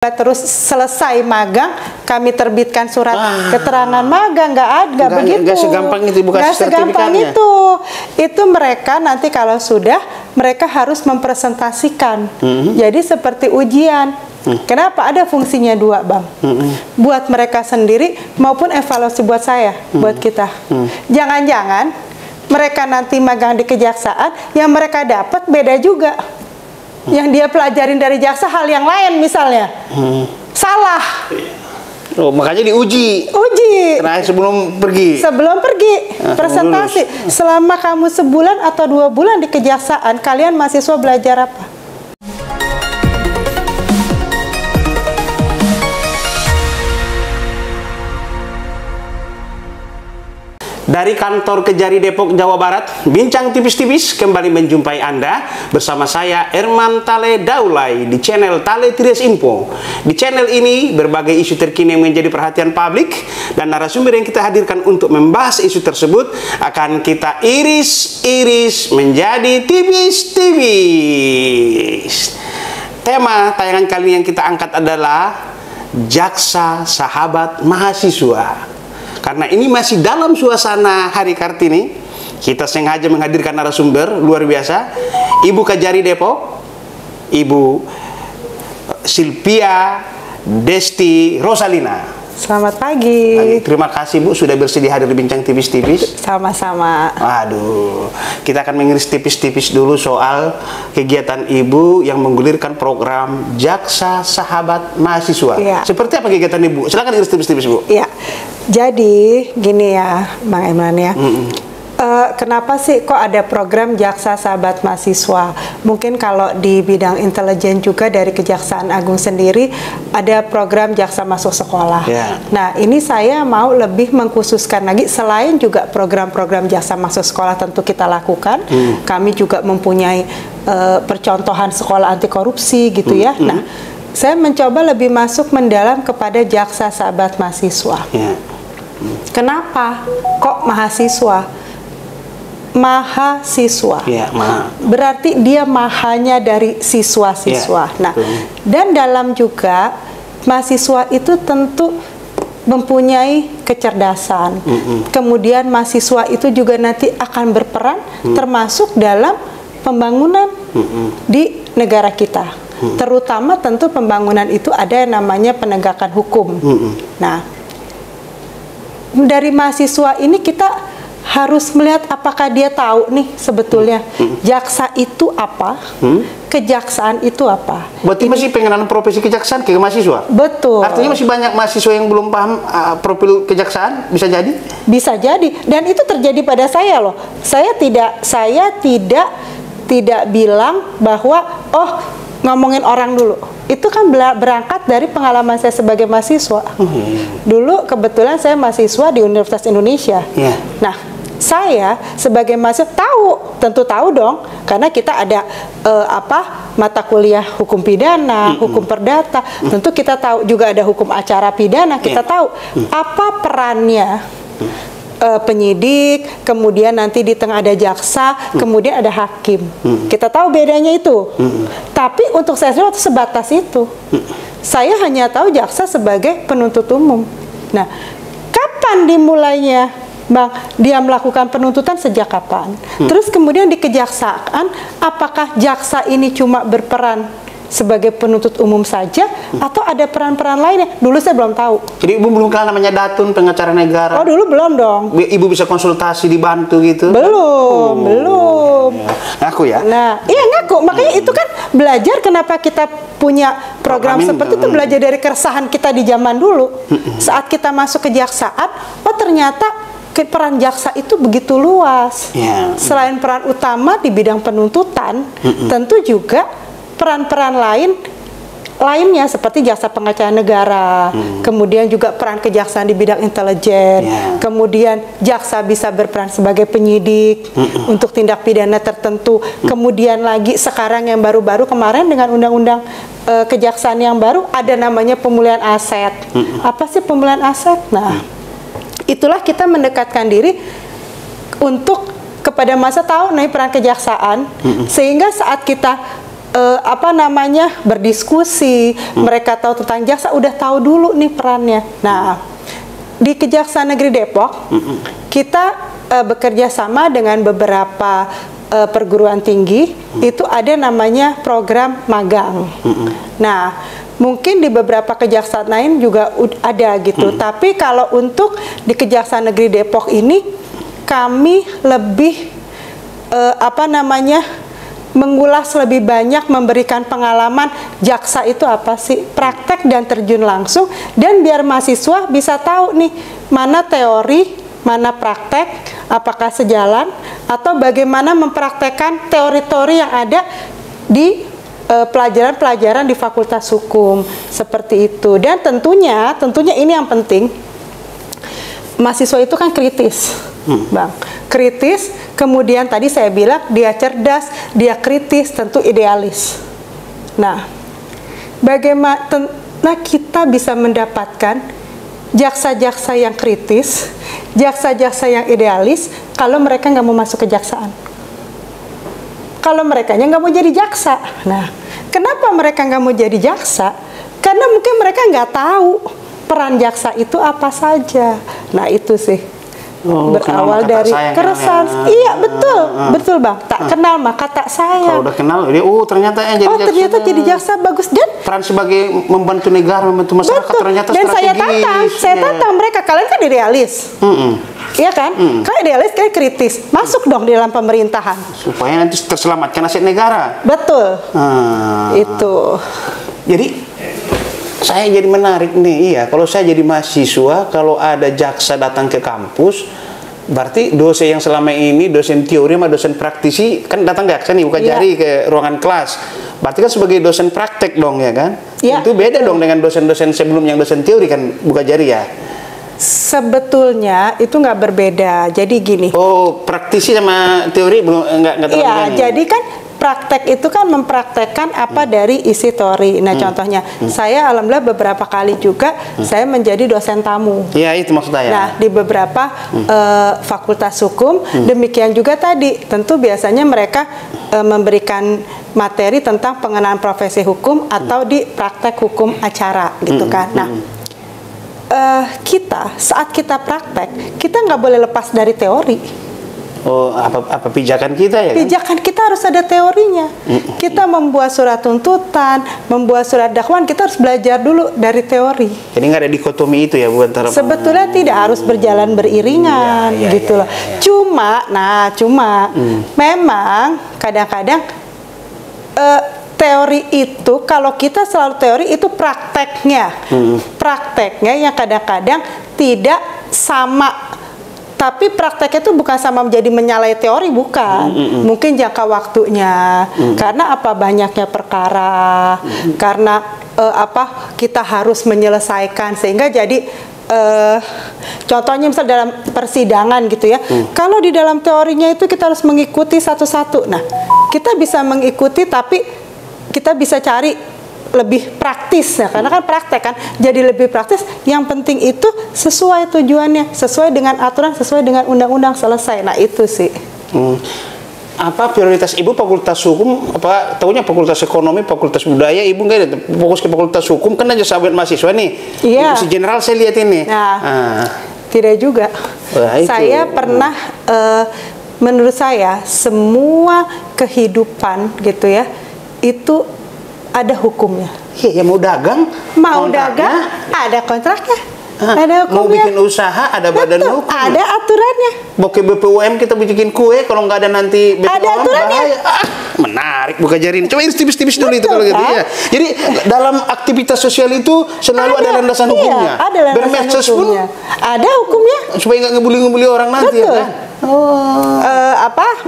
Terus selesai magang, kami terbitkan surat keterangan magang. Nggak begitu. Nggak segampang itu, bukan nggak segampang itu. Itu mereka nanti kalau sudah, mereka harus mempresentasikan. Jadi seperti ujian. Kenapa? Ada fungsinya dua, Bang. Buat mereka sendiri maupun evaluasi buat saya, buat kita. Jangan-jangan mereka nanti magang di kejaksaan, yang mereka dapat beda juga. Yang dia pelajarin dari jaksa hal yang lain misalnya. Salah. Oh, makanya diuji. Terakhir sebelum pergi. Sebelum pergi, presentasi. Selama kamu sebulan atau 2 bulan di kejaksaan, kalian mahasiswa belajar apa? Dari kantor Kejari Depok, Jawa Barat, Bincang Tipis-Tipis kembali menjumpai Anda bersama saya Erman Tale Daulay di channel Tale Tires Info. Di channel ini berbagai isu terkini yang menjadi perhatian publik dan narasumber yang kita hadirkan untuk membahas isu tersebut akan kita iris-iris menjadi tipis-tipis. Tema tayangan kali yang kita angkat adalah Jaksa Sahabat Mahasiswa. Karena ini masih dalam suasana Hari Kartini, kita sengaja menghadirkan narasumber luar biasa, Ibu Kejari Depok, Ibu Silvia Desti Rosalina. Selamat pagi. Terima kasih Bu sudah bersedia hadir di Bincang Tipis-Tipis. Sama-sama. Aduh, kita akan mengiris tipis-tipis dulu soal kegiatan Ibu yang menggulirkan program Jaksa Sahabat Mahasiswa. Ya. Seperti apa kegiatan Ibu? Silakan iris tipis-tipis Bu. Iya. Jadi gini ya, Bang Emran ya. Kenapa sih kok ada program Jaksa Sahabat Mahasiswa? Mungkin kalau di bidang intelijen juga dari Kejaksaan Agung sendiri ada program Jaksa Masuk Sekolah. Nah, ini saya mau lebih mengkhususkan lagi, selain juga program-program Jaksa Masuk Sekolah tentu kita lakukan. Kami juga mempunyai percontohan sekolah anti korupsi gitu ya. Nah, saya mencoba lebih masuk mendalam kepada Jaksa Sahabat Mahasiswa. Kenapa kok mahasiswa? Mahasiswa, berarti dia mahanya dari siswa-siswa. Nah, dan dalam juga mahasiswa itu tentu mempunyai kecerdasan. Kemudian mahasiswa itu juga nanti akan berperan termasuk dalam pembangunan di negara kita. Terutama tentu pembangunan itu ada yang namanya penegakan hukum. Nah, dari mahasiswa ini kita harus melihat apakah dia tahu nih sebetulnya jaksa itu apa, kejaksaan itu apa. Berarti masih pengenalan profesi kejaksaan ke mahasiswa? Betul. Artinya masih banyak mahasiswa yang belum paham profil kejaksaan, bisa jadi? Bisa jadi, dan itu terjadi pada saya loh. Saya tidak bilang bahwa ngomongin orang dulu. Itu kan berangkat dari pengalaman saya sebagai mahasiswa. Dulu kebetulan saya mahasiswa di Universitas Indonesia. Nah, saya sebagai mahasiswa tentu tahu dong, karena kita ada mata kuliah hukum pidana, hukum perdata. Tentu kita tahu juga ada hukum acara pidana. Kita tahu apa perannya penyidik, kemudian nanti di tengah ada jaksa, kemudian ada hakim. Kita tahu bedanya itu. Tapi untuk saya itu sebatas itu. Saya hanya tahu jaksa sebagai penuntut umum. Nah, kapan dimulainya, Bang? Dia melakukan penuntutan sejak kapan? Terus kemudian di kejaksaan, apakah jaksa ini cuma berperan sebagai penuntut umum saja atau ada peran-peran lainnya? Dulu saya belum tahu. Jadi Ibu belum kenal namanya Datun, pengacara negara? Oh, dulu belum dong. Ibu bisa konsultasi, dibantu gitu? Belum. Ngaku ya? Nah, iya ngaku. Makanya itu kan belajar kenapa kita punya program seperti itu, belajar dari keresahan kita di zaman dulu. Saat kita masuk kejaksaan, ternyata peran jaksa itu begitu luas. Selain peran utama di bidang penuntutan, tentu juga peran-peran lainnya seperti jaksa pengacara negara, kemudian juga peran kejaksaan di bidang intelijen, kemudian jaksa bisa berperan sebagai penyidik untuk tindak pidana tertentu, kemudian lagi sekarang yang baru-baru kemarin dengan undang-undang kejaksaan yang baru ada namanya pemulihan aset. Apa sih pemulihan aset? Nah, itulah kita mendekatkan diri untuk kepada masa tahu nih peran kejaksaan, sehingga saat kita berdiskusi, mereka tahu tentang jaksa, udah tahu dulu nih perannya. Nah, di Kejaksaan Negeri Depok, kita bekerja sama dengan beberapa perguruan tinggi, itu ada namanya program magang. Nah, mungkin di beberapa kejaksaan lain juga ada gitu. Tapi kalau untuk di Kejaksaan Negeri Depok ini, kami lebih mengulas lebih banyak, memberikan pengalaman jaksa itu apa sih, praktek dan terjun langsung, dan biar mahasiswa bisa tahu nih mana teori, mana praktek, apakah sejalan, atau bagaimana mempraktekkan teori-teori yang ada di pelajaran-pelajaran di Fakultas Hukum, seperti itu. Dan tentunya ini yang penting, mahasiswa itu kan kritis, Bang. Kritis, kemudian tadi saya bilang dia cerdas, dia kritis, tentu idealis. Nah, bagaimana kita bisa mendapatkan jaksa-jaksa yang kritis, jaksa-jaksa yang idealis, kalau mereka nggak mau masuk kejaksaan? Kalau mereka nggak mau jadi jaksa. Nah, kenapa mereka nggak mau jadi jaksa? Karena mungkin mereka nggak tahu peran jaksa itu apa saja. Nah, itu sih. Berawal dari keresahan. Iya, betul Bang. Tak kenal maka tak sayang. Kalau udah kenal, dia ternyata jadi jaksa. Ternyata jadi jaksa bagus, dan peran sebagai membantu negara, membantu masyarakat ternyata dan strategis. saya tantang mereka, kalian kan idealis. Iya kan? Kalian idealis, kalian kritis. Masuk dong di dalam pemerintahan. Supaya nanti terselamatkan aset negara. Betul. Itu. Jadi saya jadi menarik nih, kalau saya jadi mahasiswa, kalau ada jaksa datang ke kampus, berarti dosen yang selama ini, dosen teori sama dosen praktisi, kan datang jaksa nih, buka jari ke ruangan kelas. Berarti kan sebagai dosen praktek dong, ya kan? Itu beda dong dengan dosen-dosen sebelum yang dosen teori kan, buka jari ya? Sebetulnya itu nggak berbeda, jadi gini. Oh, praktisi sama teori nggak terlalu Iya, jadi kan praktek itu kan mempraktekkan apa dari isi teori. Nah, contohnya, saya alhamdulillah beberapa kali juga saya menjadi dosen tamu. Iya, itu maksud saya. Nah, di beberapa fakultas hukum, demikian juga tadi. Tentu biasanya mereka memberikan materi tentang pengenalan profesi hukum atau di praktek hukum acara, gitu kan. Nah, saat kita praktek, kita nggak boleh lepas dari teori. Oh, apa pijakan kita ya? Pijakan kita harus ada teorinya. Kita membuat surat tuntutan, membuat surat dakwaan, kita harus belajar dulu dari teori. Jadi nggak ada dikotomi itu ya, buat sebetulnya tidak harus berjalan beriringan, gitu loh. Cuma memang kadang-kadang teori itu, kalau kita selalu teori itu prakteknya yang kadang-kadang tidak sama. Tapi prakteknya itu bukan sama menjadi menyalahi teori, bukan. Mungkin jangka waktunya, karena banyaknya perkara, karena kita harus menyelesaikan, sehingga jadi contohnya misal dalam persidangan gitu ya. Kalau di dalam teorinya itu kita harus mengikuti satu-satu. Nah, kita bisa mengikuti, tapi kita bisa cari lebih praktis ya, karena kan praktek kan, jadi lebih praktis. Yang penting itu sesuai tujuannya, sesuai dengan aturan, sesuai dengan undang-undang, selesai. Nah, itu sih. Apa prioritas Ibu Fakultas Hukum? Tahunya Fakultas Ekonomi, Fakultas Budaya, Ibu nggak ada fokus ke Fakultas Hukum, kan aja sahabat mahasiswa nih. Iya. Si general saya lihat ini. Tidak juga. Saya pernah, menurut saya semua kehidupan gitu ya, itu ada hukumnya. Ya mau dagang, ada kontraknya, ada hukumnya. Mau bikin usaha, ada badan hukum, ada aturannya. Mau ke BPUM kita bikin kue, kalau nggak ada nanti BPUM, ada aturannya. Menarik, buka jari ini. Coba ini tipis-tipis dulu itu kalau gitu ya. Jadi dalam aktivitas sosial itu selalu ada landasan hukumnya. Ada landasan hukumnya. Ada hukumnya. Supaya nggak ngebully orang nanti ya kan.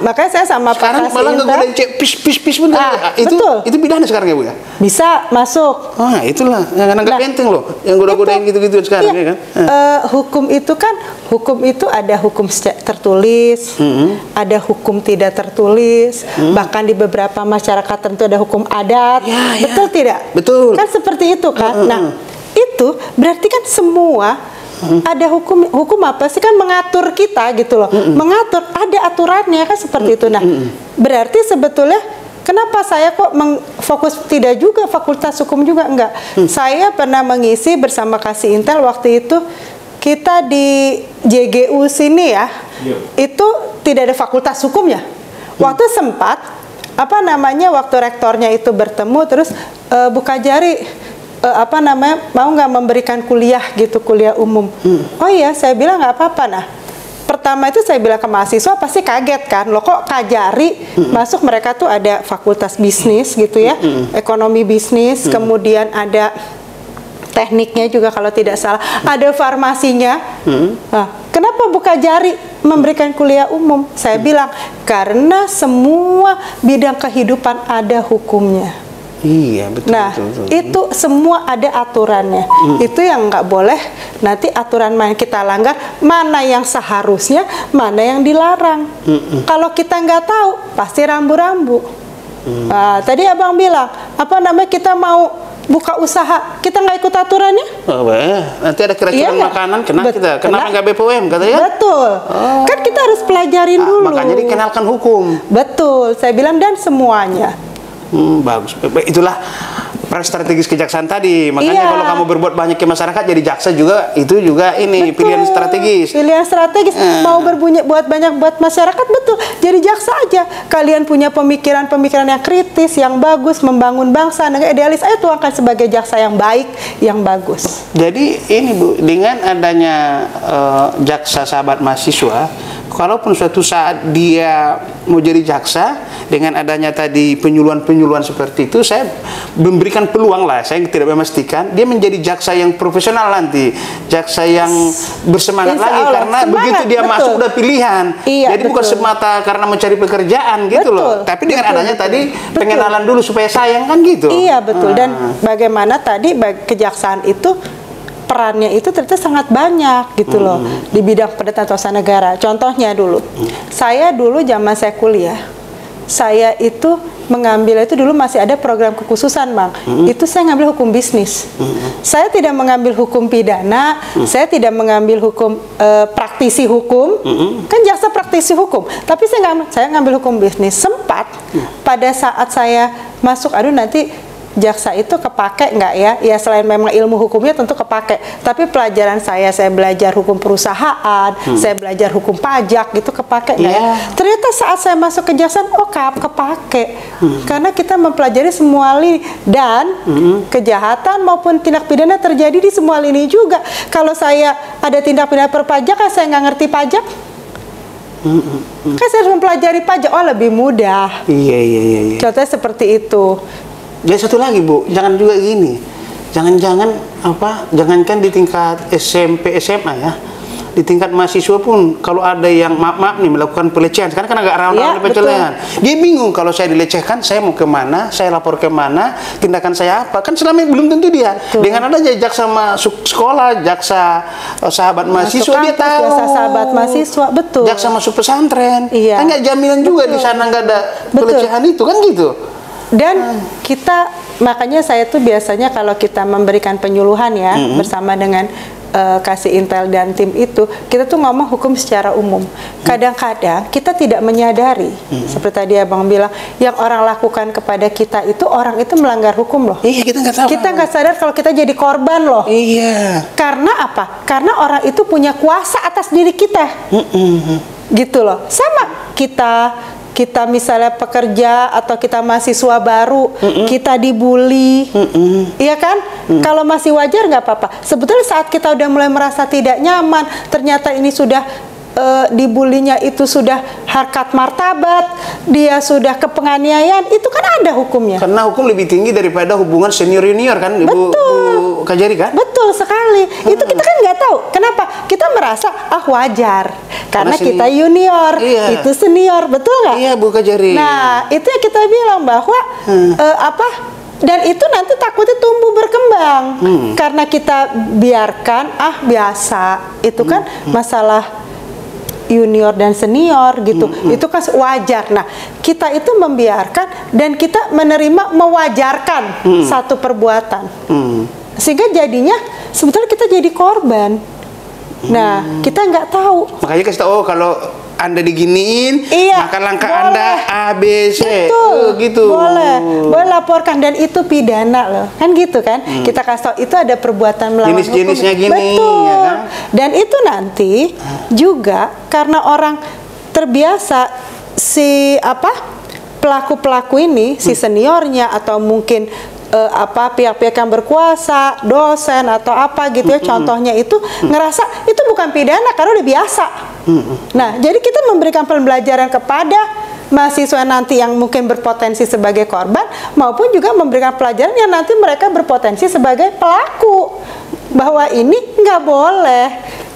Makanya saya sama sekarang Pak malah ngegodain pis bener. Itu pidana sekarang ya, Bu ya? Bisa masuk. Itulah yang nggak penting loh, yang goda-godain gitu-gitu sekarang ya kan. Hukum itu ada hukum tertulis, ada hukum tidak tertulis, bahkan di beberapa masyarakat tertentu ada hukum adat. Betul tidak? Betul. Kan seperti itu kan. Nah, itu berarti kan semua ada hukum apa sih, kan mengatur kita gitu loh. Mengatur, ada aturannya kan, seperti itu. Nah, berarti sebetulnya Kenapa saya kok fokus tidak juga fakultas hukum juga enggak? Saya pernah mengisi bersama Kasih Intel waktu itu kita di JGU sini ya. Itu tidak ada fakultas hukumnya. Waktu sempat apa namanya waktu rektornya itu bertemu terus buka jari apa namanya mau nggak memberikan kuliah gitu, kuliah umum. Oh iya, saya bilang nggak apa-apa. Nah, pertama itu saya bilang ke mahasiswa pasti kaget kan, loh kok Kajari masuk, mereka tuh ada fakultas bisnis gitu ya, ekonomi bisnis, kemudian ada tekniknya juga kalau tidak salah, ada farmasinya. Nah, kenapa buka jari memberikan kuliah umum? Saya bilang karena semua bidang kehidupan ada hukumnya. Iya, betul. Nah, betul. itu semua ada aturannya. Itu yang nggak boleh. Nanti aturan main kita langgar, mana yang seharusnya, mana yang dilarang. Kalau kita nggak tahu, pasti rambu-rambu. Nah, tadi abang bilang, apa namanya kita mau buka usaha, kita nggak ikut aturannya? Oh, nanti ada keracunan makanan, kenapa nggak BPOM katanya? Betul. Kan kita harus pelajarin dulu. Makanya dikenalkan hukum. Betul. Saya bilang dan semuanya. Bagus. Itulah peran strategis kejaksaan tadi. Makanya kalau kamu berbuat banyak ke masyarakat jadi jaksa juga, itu juga ini pilihan strategis. Pilihan strategis. Mau berbunyi buat banyak buat masyarakat, betul. Jadi jaksa aja. Kalian punya pemikiran-pemikiran yang kritis, yang bagus, membangun bangsa, negara idealis, ayo tuangkan sebagai jaksa yang baik, yang bagus. Jadi ini Bu, dengan adanya jaksa sahabat mahasiswa, kalaupun suatu saat dia mau jadi jaksa, dengan adanya tadi penyuluhan-penyuluhan seperti itu, saya memberikan peluang lah, saya tidak memastikan dia menjadi jaksa yang profesional nanti, jaksa yang bersemangat lagi, karena begitu dia masuk udah pilihan. Jadi bukan semata karena mencari pekerjaan gitu loh, tapi dengan adanya tadi pengenalan dulu supaya sayang kan gitu. Iya betul. Dan bagaimana tadi kejaksaan itu perannya itu ternyata sangat banyak gitu loh di bidang perdata tata negara. Contohnya dulu, saya dulu zaman saya kuliah, saya itu mengambil itu dulu masih ada program kekhususan, Bang. Itu saya ngambil hukum bisnis. Saya tidak mengambil hukum pidana, saya tidak mengambil hukum praktisi hukum, kan jaksa praktisi hukum. Tapi saya ngambil hukum bisnis. Sempat pada saat saya masuk, aduh nanti jaksa itu kepake nggak ya? Ya selain memang ilmu hukumnya tentu kepake. Tapi pelajaran saya belajar hukum perusahaan, saya belajar hukum pajak, gitu kepake nggak ya? Ternyata saat saya masuk kejaksaan, oh kepake. Karena kita mempelajari semua lini. Dan kejahatan maupun tindak pidana terjadi di semua lini juga. Kalau saya ada tindak pidana perpajakan, saya nggak ngerti pajak, kan saya harus mempelajari pajak, oh lebih mudah. Iya. Contohnya seperti itu. Jadi satu lagi Bu, jangan juga gini, jangankan di tingkat SMP, SMA ya, di tingkat mahasiswa pun kalau ada yang maaf nih melakukan pelecehan, sekarang kan agak rawan pelecehan, dia bingung kalau saya dilecehkan, saya mau kemana, saya lapor kemana, tindakan saya apa, kan selama ini belum tentu dia. Dengan adanya jaksa masuk sekolah, jaksa sahabat mahasiswa, dia tahu. Jaksa sahabat mahasiswa, betul. Jaksa masuk pesantren, kan nggak jaminan juga di sana nggak ada pelecehan itu, kan gitu. Dan kita, makanya saya tuh biasanya kalau kita memberikan penyuluhan ya, bersama dengan Kasih Intel dan tim itu, kita tuh ngomong hukum secara umum. Kadang-kadang kita tidak menyadari, seperti tadi abang bilang, yang orang lakukan kepada kita itu, orang itu melanggar hukum loh. Iya, kita nggak tahu. Kita nggak sadar kalau kita jadi korban loh. Iya. Karena apa? Karena orang itu punya kuasa atas diri kita. Gitu loh. Sama kita misalnya pekerja atau kita mahasiswa baru, kita dibully, iya kan? Kalau masih wajar nggak apa-apa. Sebetulnya saat kita udah mulai merasa tidak nyaman, ternyata ini sudah dibulinya itu sudah harkat martabat, dia sudah kepenganiayaan, itu kan ada hukumnya. Karena hukum lebih tinggi daripada hubungan senior-junior kan, Bu Kajari kan? Betul sekali. Itu kita kan nggak tahu. Kenapa? Kita merasa wajar. Karena kita junior, itu senior, betul nggak? Iya, Bu Kajari. Nah, itu yang kita bilang bahwa dan itu nanti takutnya tumbuh berkembang. Karena kita biarkan, biasa. Itu kan masalah junior dan senior gitu, itu kan wajar. Nah, kita itu membiarkan dan kita menerima mewajarkan satu perbuatan, sehingga jadinya sebetulnya kita jadi korban. Nah, kita nggak tahu. Makanya kasih tahu kalau Anda diginiin, iya, maka langkah boleh. Anda A, B, C. Betul, Gitu. boleh laporkan, dan itu pidana loh, kan gitu kan? Kita kasih tahu itu ada perbuatan melawan Jenis-jenisnya hukum. gini, betul. ya kan? Dan itu nanti juga karena orang terbiasa si pelaku-pelaku ini, si seniornya atau mungkin pihak-pihak yang berkuasa, dosen atau apa gitu ya, contohnya itu ngerasa itu bukan pidana karena udah biasa. Nah, jadi kita memberikan pembelajaran kepada mahasiswa nanti yang mungkin berpotensi sebagai korban, maupun juga memberikan pelajaran yang nanti mereka berpotensi sebagai pelaku, bahwa ini nggak boleh,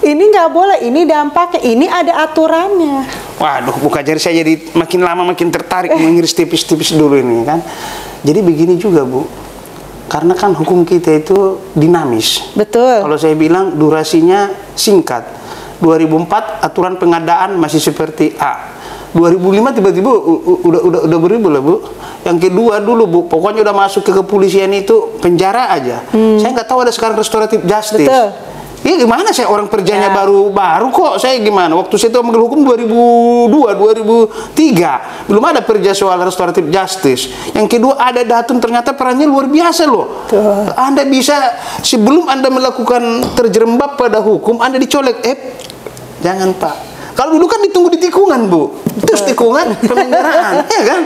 ini dampaknya, ini ada aturannya. Waduh, buka jari saya jadi makin lama makin tertarik mengiris tipis-tipis dulu ini kan. Jadi begini juga Bu, karena kan hukum kita itu dinamis. Betul. Kalau saya bilang durasinya singkat. 2004 aturan pengadaan masih seperti A. 2005 tiba-tiba udah berubah lah Bu. Yang kedua dulu Bu, pokoknya udah masuk ke kepolisian itu penjara aja. Saya nggak tahu ada sekarang restoratif justice. Betul. Iya gimana saya orang kerjanya baru kok, saya gimana? Waktu saya itu mengambil hukum 2002, 2003 belum ada perja soal restoratif justice. Yang kedua ada Datun, ternyata perannya luar biasa loh. Anda bisa sebelum Anda melakukan terjerembab pada hukum, Anda dicolek. Jangan Pak. Kalau dulu kan ditunggu di tikungan Bu, terus tikungan pemenjaraan, ya kan?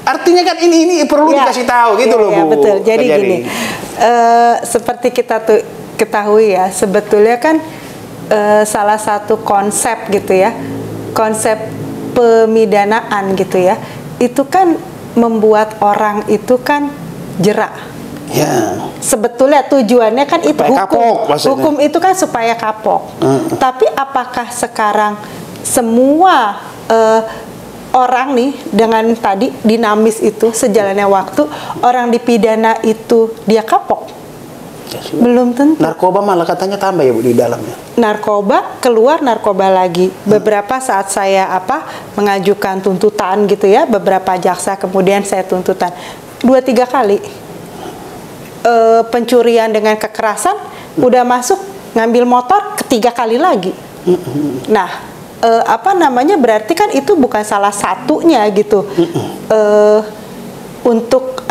Artinya kan ini perlu dikasih tahu gitu loh Bu. Betul. Jadi gini, seperti kita tuh ketahui ya, sebetulnya kan salah satu konsep gitu ya, konsep pemidanaan gitu ya, itu kan membuat orang itu kan jerak. Ya. Sebetulnya tujuannya kan itu supaya hukum itu kan supaya kapok. Tapi apakah sekarang semua orang nih dengan tadi dinamis itu sejalannya waktu, orang dipidana itu dia kapok? Belum tentu. Narkoba malah katanya tambah ya Bu di dalamnya. Narkoba keluar, narkoba lagi. Beberapa saat saya mengajukan tuntutan gitu ya, beberapa jaksa kemudian saya tuntutan 2-3 kali pencurian dengan kekerasan, udah masuk ngambil motor ketiga kali lagi. Nah, berarti kan itu bukan salah satunya gitu. Untuk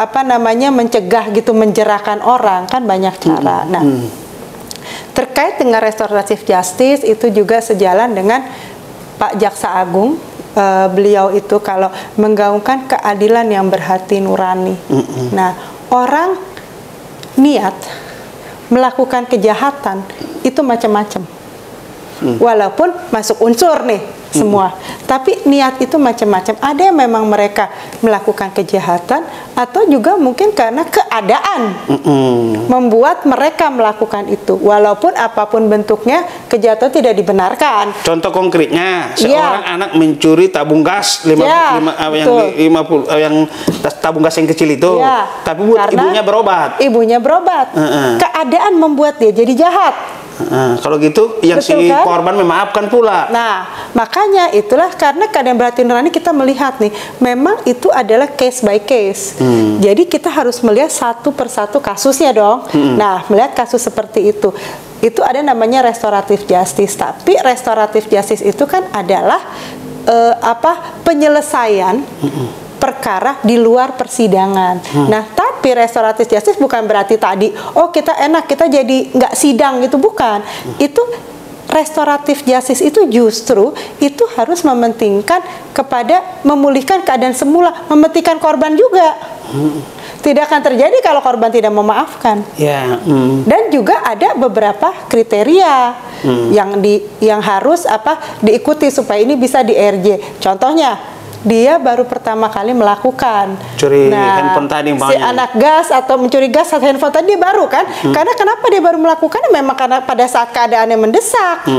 mencegah gitu, menjerahkan orang kan banyak cara. Nah, terkait dengan restoratif justice itu juga sejalan dengan Pak Jaksa Agung. Beliau itu kalau menggaungkan keadilan yang berhati nurani. Nah, orang niat melakukan kejahatan itu macam-macam. Walaupun masuk unsur nih semua, tapi niat itu macam-macam. Ada yang memang mereka melakukan kejahatan, atau juga mungkin karena keadaan membuat mereka melakukan itu, walaupun apapun bentuknya kejahatan tidak dibenarkan. Contoh konkretnya, seorang anak mencuri tabung gas yang tabung gas yang kecil itu, tapi ibunya berobat. Keadaan membuat dia jadi jahat. Kalau gitu yang si korban memaafkan pula. Nah, makanya itulah karena keadaan berhati nurani kita melihat nih, memang itu adalah case by case. Jadi kita harus melihat satu persatu kasusnya dong. Nah, melihat kasus seperti itu ada namanya restoratif justice. Tapi restoratif justice itu kan adalah penyelesaian perkara di luar persidangan. Nah, tapi restoratif justice bukan berarti tadi, kita enak, kita jadi nggak sidang gitu, bukan. Itu restoratif justice itu justru itu harus mementingkan kepada memulihkan keadaan semula, mementingkan korban juga. Tidak akan terjadi kalau korban tidak memaafkan. Dan juga ada beberapa kriteria yang harus diikuti supaya ini bisa di RJ. Contohnya, dia baru pertama kali melakukan handphone tadi, si anak gas atau mencuri gas atau handphone tadi, dia baru kan? Karena kenapa dia baru melakukan? Memang karena pada saat keadaannya mendesak.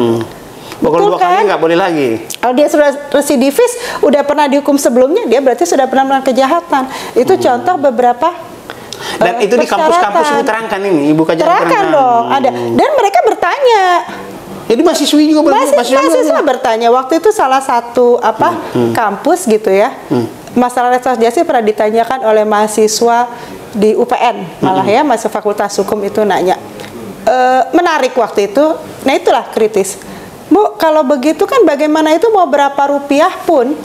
Kalau 2 kali nggak boleh lagi. Kalau dia sudah residivis, udah pernah dihukum sebelumnya, dia berarti sudah pernah melakukan kejahatan. Itu contoh beberapa. Dan itu di kampus-kampus diterangkan ini, Ibu Kajian terangkan dong, ada. Dan mereka bertanya. Jadi mahasiswi juga mahasiswa bertanya. Waktu itu salah satu kampus gitu ya, masalah restoratif justice pernah ditanyakan oleh mahasiswa di UPN, malah ya, mahasiswa Fakultas Hukum itu nanya. Menarik waktu itu. Nah, itulah kritis. Bu, kalau begitu kan bagaimana itu mau berapa rupiah pun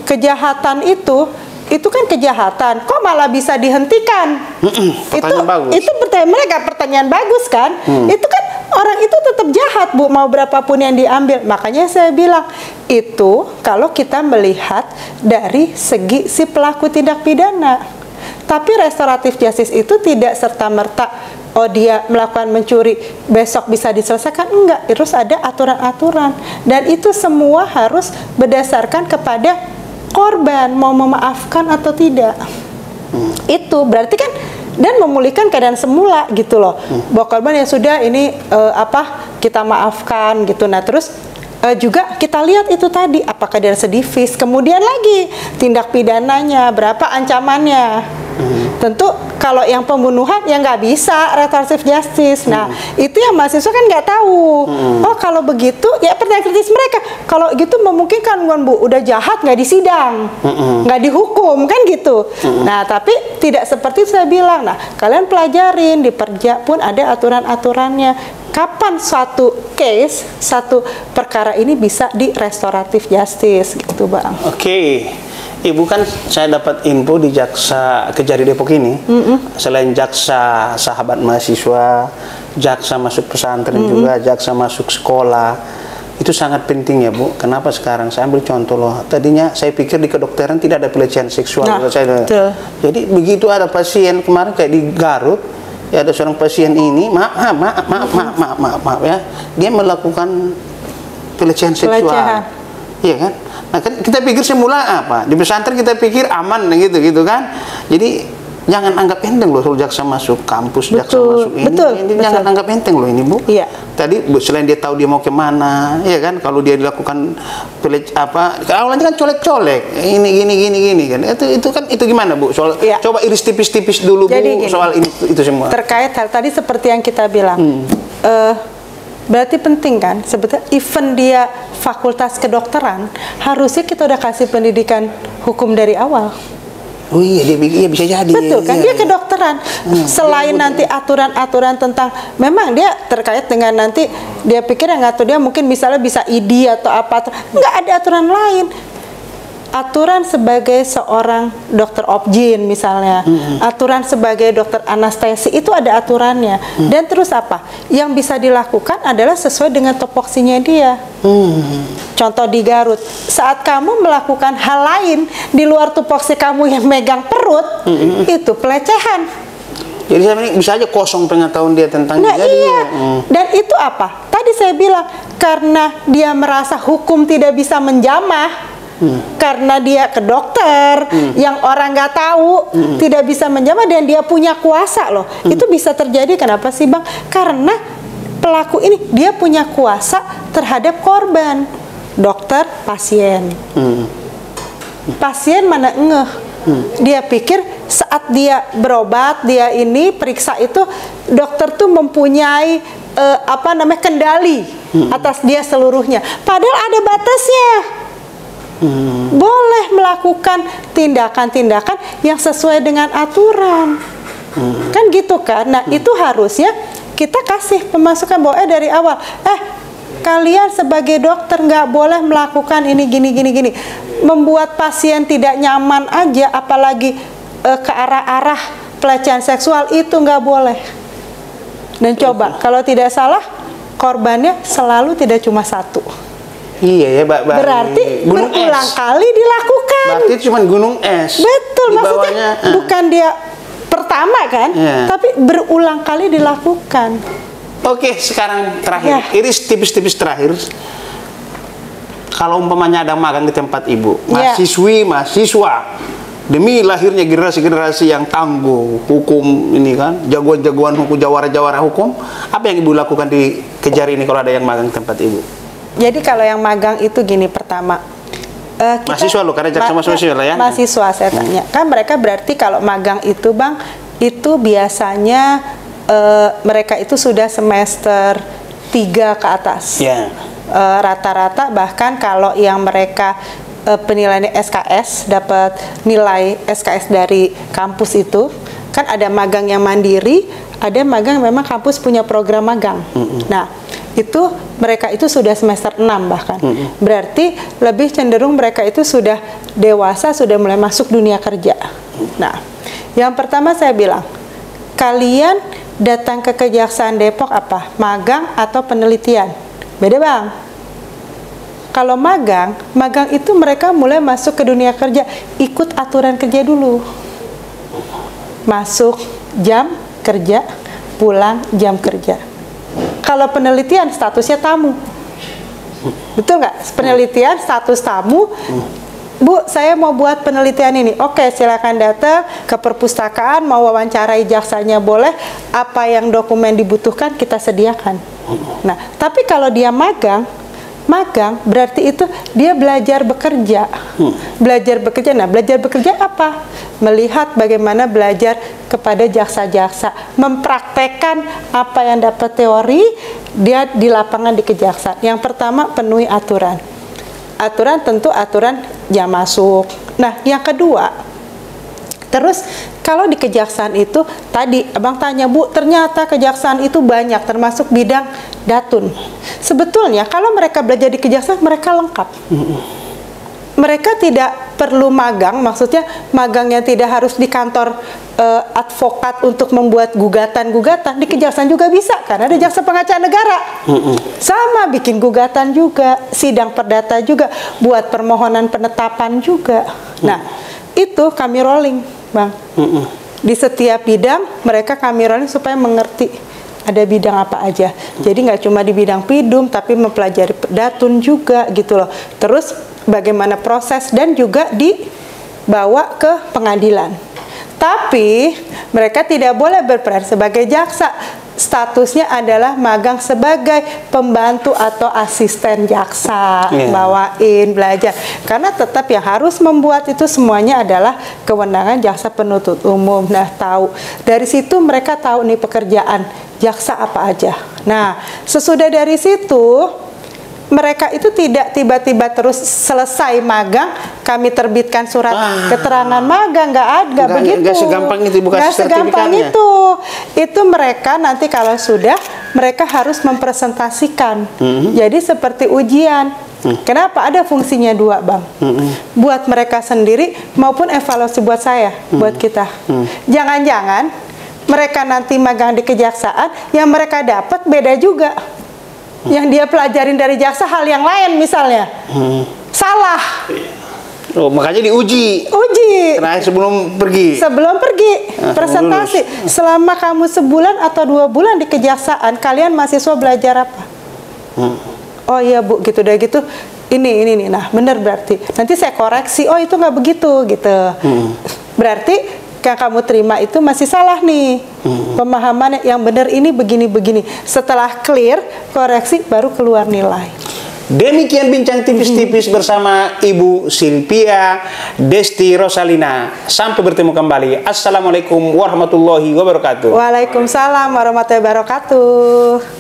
kejahatan itu kan kejahatan, kok malah bisa dihentikan? Itu pertanyaan bagus kan? Itu kan orang itu tetap jahat, Bu, mau berapapun yang diambil. Makanya saya bilang itu kalau kita melihat dari segi si pelaku tindak pidana. Tapi restoratif justice itu tidak serta-merta oh dia melakukan mencuri besok bisa diselesaikan, enggak. Terus ada aturan-aturan dan itu semua harus berdasarkan kepada korban mau memaafkan atau tidak. Itu berarti kan dan memulihkan keadaan semula gitu loh. Bahwa korban yang sudah ini kita maafkan gitu. Nah, terus juga kita lihat itu tadi apakah dia residivis, kemudian lagi tindak pidananya, berapa ancamannya. Tentu kalau yang pembunuhan ya nggak bisa restoratif justice. Nah, itu yang mahasiswa kan nggak tahu. Oh, kalau begitu ya pertanyaan kritis mereka. Kalau gitu memungkinkan kan, Bu, udah jahat nggak disidang, nggak dihukum kan gitu. Nah, tapi tidak seperti saya bilang. Nah, kalian pelajarin di Perja pun ada aturan-aturannya. Kapan suatu case, satu perkara ini bisa di restoratif justice gitu, Bang. Oke. Ibu kan saya dapat info di Jaksa Kejari Depok ini, selain jaksa sahabat mahasiswa, jaksa masuk pesantren juga, jaksa masuk sekolah, itu sangat penting ya, Bu. Kenapa sekarang? Saya ambil contoh loh. Tadinya saya pikir di kedokteran tidak ada pelecehan seksual. Jadi begitu ada pasien kemarin kayak di Garut, ya ada seorang pasien ini, maaf ya, dia melakukan pelecehan seksual. Iya kan? Nah, kan kita pikir semula apa? Di pesantren kita pikir aman gitu kan. Jadi jangan anggap enteng loh kalau jaksa masuk kampus, jaksa masuk ini. Jangan anggap enteng loh ini, Bu. Iya. Tadi selain dia tahu dia mau kemana, ya kan? Kalau dia dilakukan awalnya kan colek-colek. Ini gini kan. Itu gimana, Bu? Soal coba iris tipis-tipis dulu, Bu, soal ini itu semua. Terkait hal tadi seperti yang kita bilang. Berarti penting kan sebetulnya event dia fakultas kedokteran harusnya kita udah kasih pendidikan hukum dari awal. Oh iya, dia bisa jadi. Betul kan, dia kedokteran. Selain nanti aturan-aturan tentang, memang dia terkait dengan nanti dia pikir yang ngatur dia mungkin misalnya bisa ID atau apa, nggak ada aturan lain. Aturan sebagai seorang dokter obgyn misalnya, aturan sebagai dokter anestesi itu ada aturannya. Dan terus apa? Yang bisa dilakukan adalah sesuai dengan topoksinya dia. Contoh di Garut, saat kamu melakukan hal lain di luar tupoksi kamu yang megang perut, itu pelecehan. Jadi saya bisa aja kosong pengetahuan dia tentang Dan itu apa? Tadi saya bilang karena dia merasa hukum tidak bisa menjamah. Karena dia ke dokter yang orang nggak tahu tidak bisa menjamah dan dia punya kuasa loh. Itu bisa terjadi kenapa sih, Bang? Karena pelaku ini dia punya kuasa terhadap korban, dokter, pasien. Pasien mana ngeh. Dia pikir saat dia berobat, dia ini periksa itu dokter tuh mempunyai kendali atas dia seluruhnya. Padahal ada batasnya. Boleh melakukan tindakan-tindakan yang sesuai dengan aturan. Kan gitu kan. Nah, itu harusnya kita kasih pemasukan bahwa dari awal kalian sebagai dokter nggak boleh melakukan ini gini. Membuat pasien tidak nyaman aja, apalagi ke arah-arah pelecehan seksual, itu nggak boleh. Dan coba kalau tidak salah korbannya selalu tidak cuma satu. Iya ya, berarti berulang kali dilakukan. Berarti cuma gunung es. Betul, maksudnya bukan dia pertama kan, tapi berulang kali dilakukan. Oke, sekarang terakhir, iris tipis-tipis terakhir. Kalau umpamanya ada magang di tempat Ibu, mahasiswa, demi lahirnya generasi-generasi yang tangguh hukum ini kan, jagoan-jagoan hukum, jawara-jawara hukum, apa yang Ibu lakukan di Kejari ini kalau ada yang magang di tempat Ibu? Jadi kalau yang magang itu gini, pertama mahasiswa loh, karena jaksa mahasiswa lah ya. Mahasiswa saya tanya, kan mereka berarti kalau magang itu, Bang, itu biasanya mereka itu sudah semester 3 ke atas. Rata-rata bahkan kalau yang mereka penilaiannya SKS, dapat nilai SKS dari kampus itu, kan ada magang yang mandiri, ada magang memang kampus punya program magang. Nah, itu mereka itu sudah semester 6 bahkan. Berarti lebih cenderung mereka itu sudah dewasa, sudah mulai masuk dunia kerja. Nah, yang pertama saya bilang, kalian datang ke Kejaksaan Depok apa? Magang atau penelitian? Beda bang. Kalau magang itu mereka mulai masuk ke dunia kerja, ikut aturan kerja dulu. Masuk jam kerja, pulang jam kerja. Kalau penelitian statusnya tamu, betul nggak? Penelitian status tamu. Bu, saya mau buat penelitian ini. Oke, silakan datang ke perpustakaan, mau wawancarai jaksanya boleh. Apa yang dokumen dibutuhkan kita sediakan. Nah, tapi kalau dia magang berarti itu dia belajar bekerja. Belajar bekerja. Nah, belajar bekerja apa? Melihat bagaimana belajar kepada jaksa-jaksa, mempraktekkan apa yang dapat teori dia di lapangan di kejaksaan. Yang pertama, penuhi aturan. Aturan tentu aturan jam masuk. Nah, yang kedua, terus kalau di kejaksaan itu tadi abang tanya, Bu, ternyata kejaksaan itu banyak termasuk bidang datun. Sebetulnya kalau mereka belajar di kejaksaan mereka lengkap. Mereka tidak perlu magang, maksudnya magangnya tidak harus di kantor advokat untuk membuat gugatan-gugatan. Di kejaksaan juga bisa, karena ada jaksa pengacara negara. Sama, bikin gugatan juga, sidang perdata juga, buat permohonan penetapan juga. Nah, itu kami rolling, Bang. Di setiap bidang mereka kami rolling supaya mengerti ada bidang apa aja. Jadi nggak cuma di bidang pidum, tapi mempelajari datun juga gitu loh. Terus bagaimana proses dan juga dibawa ke pengadilan. Tapi mereka tidak boleh berperan sebagai jaksa. Statusnya adalah magang sebagai pembantu atau asisten jaksa, bawain, belajar. Karena tetap yang harus membuat itu semuanya adalah kewenangan jaksa penuntut umum. Nah, tahu. Dari situ mereka tahu nih pekerjaan jaksa apa aja. Nah, sesudah dari situ mereka itu tidak tiba-tiba terus selesai magang kami terbitkan surat keterangan magang, nggak begitu. Nggak segampang itu, bukan nggak segampang sertifikatnya. Itu mereka nanti kalau sudah mereka harus mempresentasikan. Jadi seperti ujian. Kenapa? Ada fungsinya dua, Bang. Buat mereka sendiri maupun evaluasi buat saya, buat kita. Jangan-jangan mereka nanti magang di kejaksaan yang mereka dapat beda juga. Yang dia pelajarin dari jaksa hal yang lain misalnya. Salah. Oh, makanya diuji. Terakhir sebelum pergi. Presentasi. Selama kamu sebulan atau 2 bulan di kejaksaan, kalian mahasiswa belajar apa? Oh iya, Bu, gitu deh gitu. Ini. Nah, benar berarti. Nanti saya koreksi. Oh, itu nggak begitu gitu. Berarti yang kamu terima itu masih salah nih. Pemahaman yang benar ini begini-begini. Setelah clear, koreksi, baru keluar nilai. Demikian bincang tipis-tipis bersama Ibu Silvia Desti Rosalina. Sampai bertemu kembali. Assalamualaikum warahmatullahi wabarakatuh. Waalaikumsalam warahmatullahi wabarakatuh.